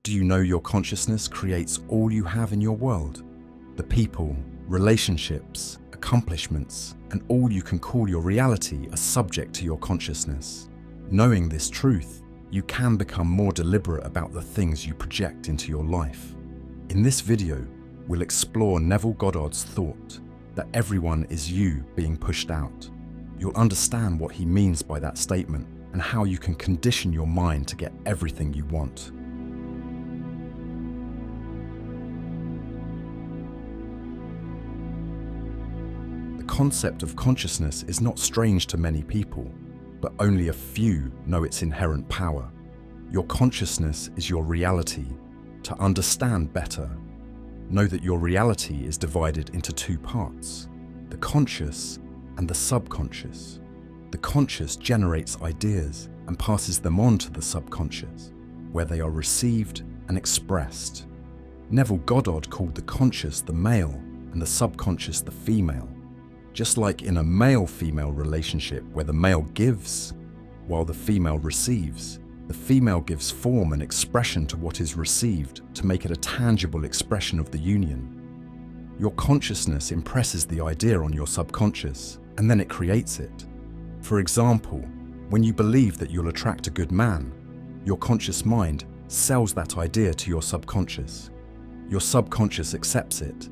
Do you know your consciousness creates all you have in your world? The people, relationships, accomplishments, and all you can call your reality are subject to your consciousness. Knowing this truth, you can become more deliberate about the things you project into your life. In this video, we'll explore Neville Goddard's thought that everyone is you being pushed out. You'll understand what he means by that statement and how you can condition your mind to get everything you want. The concept of consciousness is not strange to many people, but only a few know its inherent power. Your consciousness is your reality. To understand better, know that your reality is divided into two parts, the conscious and the subconscious. The conscious generates ideas and passes them on to the subconscious, where they are received and expressed. Neville Goddard called the conscious the male and the subconscious the female. Just like in a male-female relationship where the male gives while the female receives, the female gives form and expression to what is received to make it a tangible expression of the union. Your consciousness impresses the idea on your subconscious, and then it creates it. For example, when you believe that you'll attract a good man, your conscious mind sells that idea to your subconscious. Your subconscious accepts it,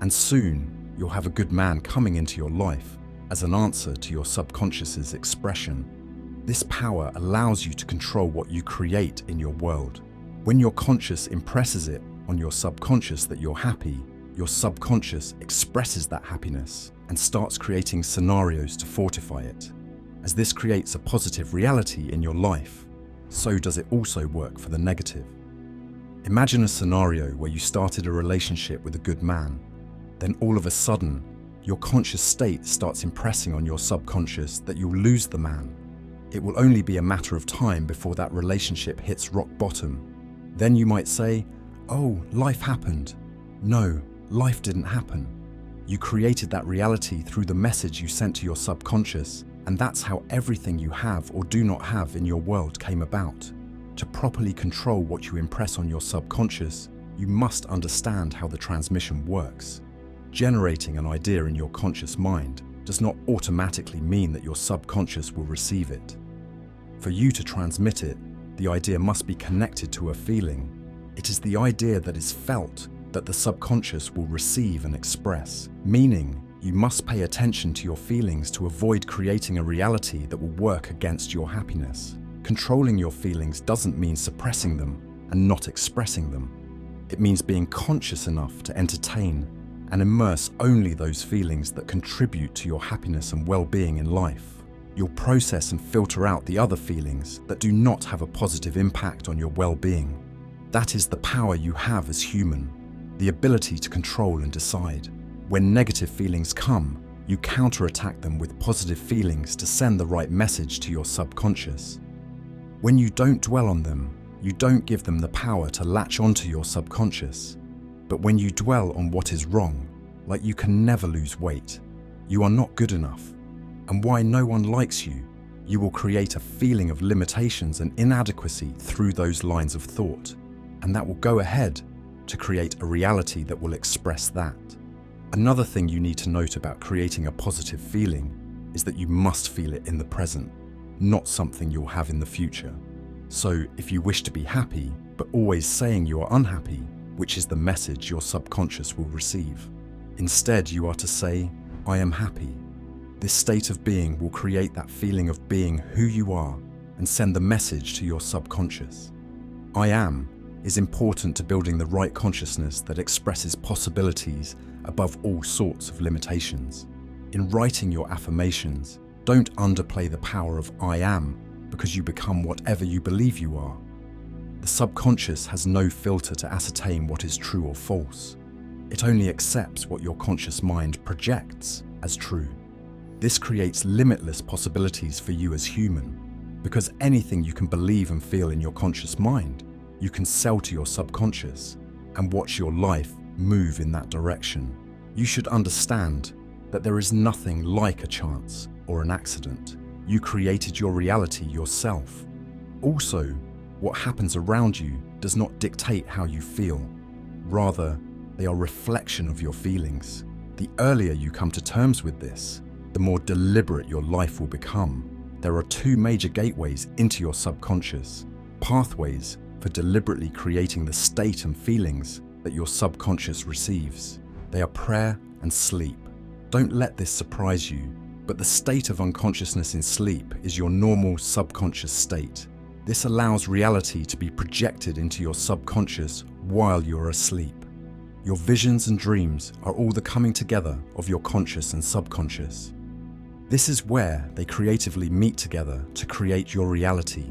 and soon you'll have a good man coming into your life as an answer to your subconscious's expression. This power allows you to control what you create in your world. When your conscious impresses it on your subconscious that you're happy, your subconscious expresses that happiness and starts creating scenarios to fortify it. As this creates a positive reality in your life, so does it also work for the negative. Imagine a scenario where you started a relationship with a good man. Then all of a sudden, your conscious state starts impressing on your subconscious that you'll lose the man. It will only be a matter of time before that relationship hits rock bottom. Then you might say, "Oh, life happened." No, life didn't happen. You created that reality through the message you sent to your subconscious, and that's how everything you have or do not have in your world came about. To properly control what you impress on your subconscious, you must understand how the transmission works. Generating an idea in your conscious mind does not automatically mean that your subconscious will receive it. For you to transmit it, the idea must be connected to a feeling. It is the idea that is felt that the subconscious will receive and express, meaning you must pay attention to your feelings to avoid creating a reality that will work against your happiness. Controlling your feelings doesn't mean suppressing them and not expressing them. It means being conscious enough to entertain and immerse only those feelings that contribute to your happiness and well-being in life. You'll process and filter out the other feelings that do not have a positive impact on your well-being. That is the power you have as human, the ability to control and decide. When negative feelings come, you counterattack them with positive feelings to send the right message to your subconscious. When you don't dwell on them, you don't give them the power to latch onto your subconscious. But when you dwell on what is wrong, like you can never lose weight, you are not good enough, and why no one likes you, you will create a feeling of limitations and inadequacy through those lines of thought, and that will go ahead to create a reality that will express that. Another thing you need to note about creating a positive feeling is that you must feel it in the present, not something you'll have in the future. So if you wish to be happy, but always saying you are unhappy, which is the message your subconscious will receive. Instead, you are to say, "I am happy." This state of being will create that feeling of being who you are and send the message to your subconscious. "I am" is important to building the right consciousness that expresses possibilities above all sorts of limitations. In writing your affirmations, don't underplay the power of "I am" because you become whatever you believe you are. The subconscious has no filter to ascertain what is true or false. It only accepts what your conscious mind projects as true. This creates limitless possibilities for you as human, because anything you can believe and feel in your conscious mind, you can sell to your subconscious and watch your life move in that direction. You should understand that there is nothing like a chance or an accident. You created your reality yourself. Also, What happens around you does not dictate how you feel. Rather, they are a reflection of your feelings. The earlier you come to terms with this, the more deliberate your life will become. There are two major gateways into your subconscious, pathways for deliberately creating the state and feelings that your subconscious receives. They are prayer and sleep. Don't let this surprise you, but the state of unconsciousness in sleep is your normal subconscious state. This allows reality to be projected into your subconscious while you're asleep. Your visions and dreams are all the coming together of your conscious and subconscious. This is where they creatively meet together to create your reality.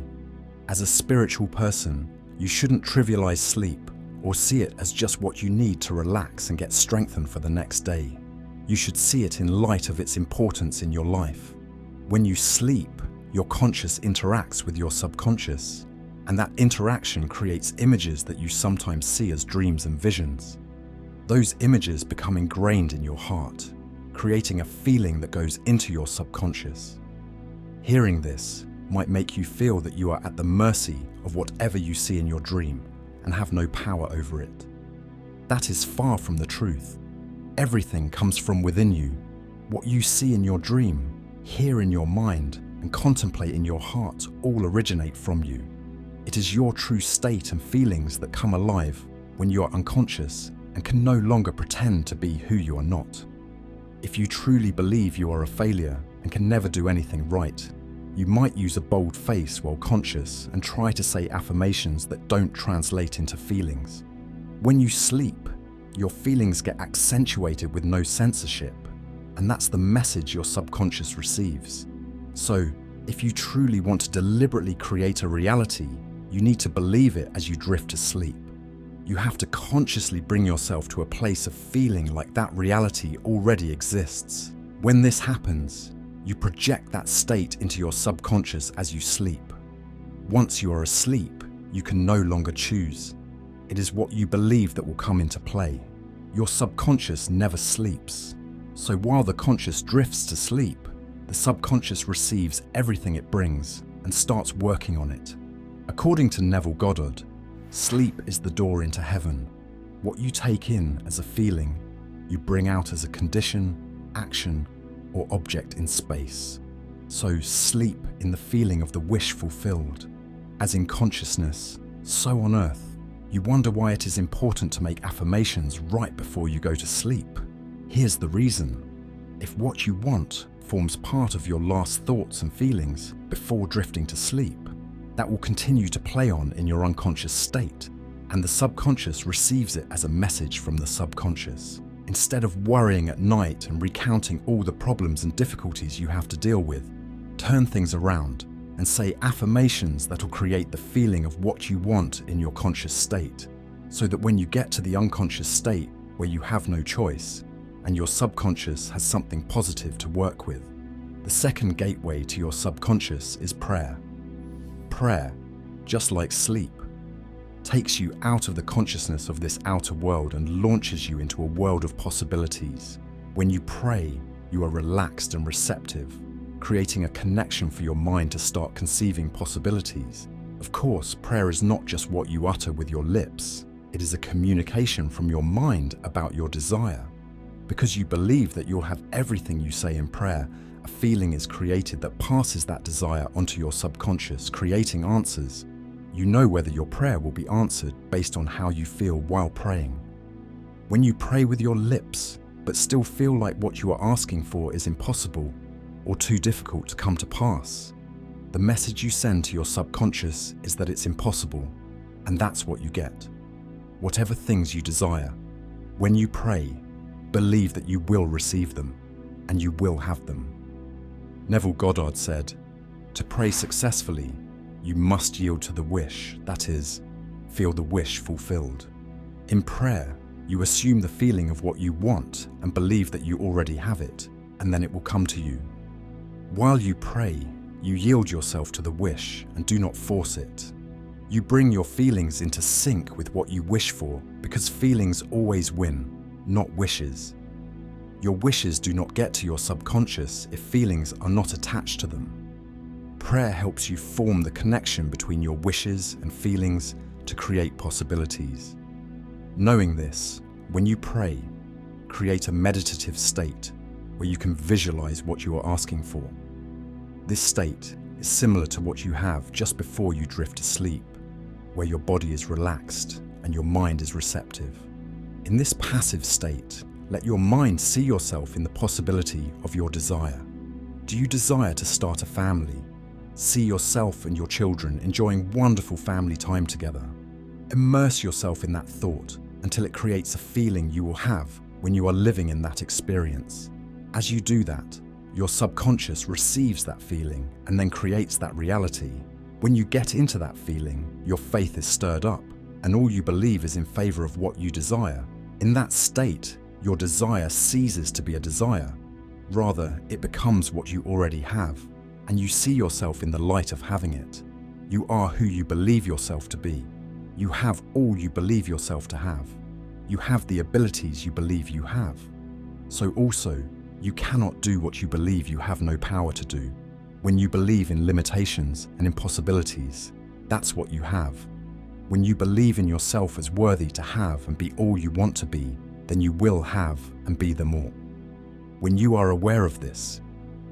As a spiritual person, you shouldn't trivialize sleep or see it as just what you need to relax and get strengthened for the next day. You should see it in light of its importance in your life. When you sleep, your conscious interacts with your subconscious, and that interaction creates images that you sometimes see as dreams and visions. Those images become ingrained in your heart, creating a feeling that goes into your subconscious. Hearing this might make you feel that you are at the mercy of whatever you see in your dream and have no power over it. That is far from the truth. Everything comes from within you. What you see in your dream, hear in your mind, and contemplate in your heart all originate from you. It is your true state and feelings that come alive when you are unconscious and can no longer pretend to be who you are not. If you truly believe you are a failure and can never do anything right, you might use a bold face while conscious and try to say affirmations that don't translate into feelings. When you sleep, your feelings get accentuated with no censorship, and that's the message your subconscious receives. So, if you truly want to deliberately create a reality, you need to believe it as you drift to sleep. You have to consciously bring yourself to a place of feeling like that reality already exists. When this happens, you project that state into your subconscious as you sleep. Once you are asleep, you can no longer choose. It is what you believe that will come into play. Your subconscious never sleeps. So while the conscious drifts to sleep, the subconscious receives everything it brings and starts working on it. According to Neville Goddard, sleep is the door into heaven. What you take in as a feeling, you bring out as a condition, action, or object in space. So sleep in the feeling of the wish fulfilled. As in consciousness, so on earth, you wonder why it is important to make affirmations right before you go to sleep. Here's the reason. If what you want forms part of your last thoughts and feelings before drifting to sleep, that will continue to play on in your unconscious state, and the subconscious receives it as a message from the subconscious. Instead of worrying at night and recounting all the problems and difficulties you have to deal with, turn things around and say affirmations that will create the feeling of what you want in your conscious state, so that when you get to the unconscious state where you have no choice, and your subconscious has something positive to work with. The second gateway to your subconscious is prayer. Prayer, just like sleep, takes you out of the consciousness of this outer world and launches you into a world of possibilities. When you pray, you are relaxed and receptive, creating a connection for your mind to start conceiving possibilities. Of course, prayer is not just what you utter with your lips. It is a communication from your mind about your desire. Because you believe that you'll have everything you say in prayer, a feeling is created that passes that desire onto your subconscious, creating answers. You know whether your prayer will be answered based on how you feel while praying. When you pray with your lips, but still feel like what you are asking for is impossible or too difficult to come to pass, the message you send to your subconscious is that it's impossible, and that's what you get. Whatever things you desire, when you pray, believe that you will receive them, and you will have them. Neville Goddard said, "To pray successfully, you must yield to the wish, that is, feel the wish fulfilled." In prayer, you assume the feeling of what you want and believe that you already have it, and then it will come to you. While you pray, you yield yourself to the wish and do not force it. You bring your feelings into sync with what you wish for, because feelings always win, not wishes. Your wishes do not get to your subconscious if feelings are not attached to them. Prayer helps you form the connection between your wishes and feelings to create possibilities. Knowing this, when you pray, create a meditative state where you can visualize what you are asking for. This state is similar to what you have just before you drift asleep, where your body is relaxed and your mind is receptive. In this passive state, let your mind see yourself in the possibility of your desire. Do you desire to start a family? See yourself and your children enjoying wonderful family time together. Immerse yourself in that thought until it creates a feeling you will have when you are living in that experience. As you do that, your subconscious receives that feeling and then creates that reality. When you get into that feeling, your faith is stirred up and all you believe is in favor of what you desire. In that state, your desire ceases to be a desire. Rather, it becomes what you already have, and you see yourself in the light of having it. You are who you believe yourself to be. You have all you believe yourself to have. You have the abilities you believe you have. So also, you cannot do what you believe you have no power to do. When you believe in limitations and impossibilities, that's what you have. When you believe in yourself as worthy to have and be all you want to be, then you will have and be them all. When you are aware of this,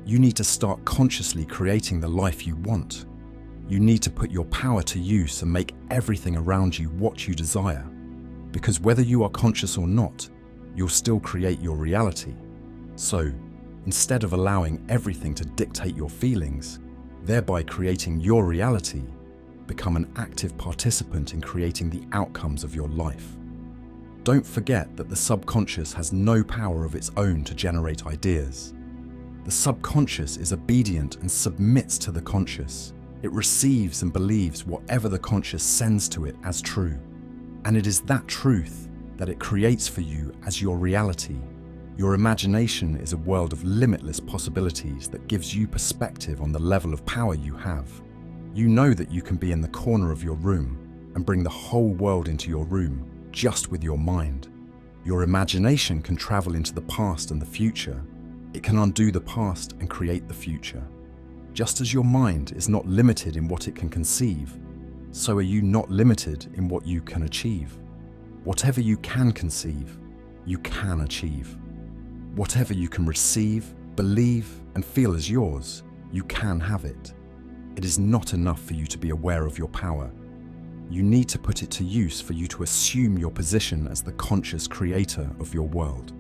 you need to start consciously creating the life you want. You need to put your power to use and make everything around you what you desire. Because whether you are conscious or not, you'll still create your reality. So, instead of allowing everything to dictate your feelings, thereby creating your reality, become an active participant in creating the outcomes of your life. Don't forget that the subconscious has no power of its own to generate ideas. The subconscious is obedient and submits to the conscious. It receives and believes whatever the conscious sends to it as true. And it is that truth that it creates for you as your reality. Your imagination is a world of limitless possibilities that gives you perspective on the level of power you have. You know that you can be in the corner of your room and bring the whole world into your room just with your mind. Your imagination can travel into the past and the future. It can undo the past and create the future. Just as your mind is not limited in what it can conceive, so are you not limited in what you can achieve. Whatever you can conceive, you can achieve. Whatever you can receive, believe, and feel as yours, you can have it. It is not enough for you to be aware of your power. You need to put it to use for you to assume your position as the conscious creator of your world.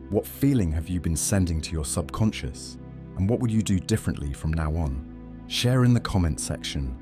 What feeling have you been sending to your subconscious? And what would you do differently from now on? Share in the comment section.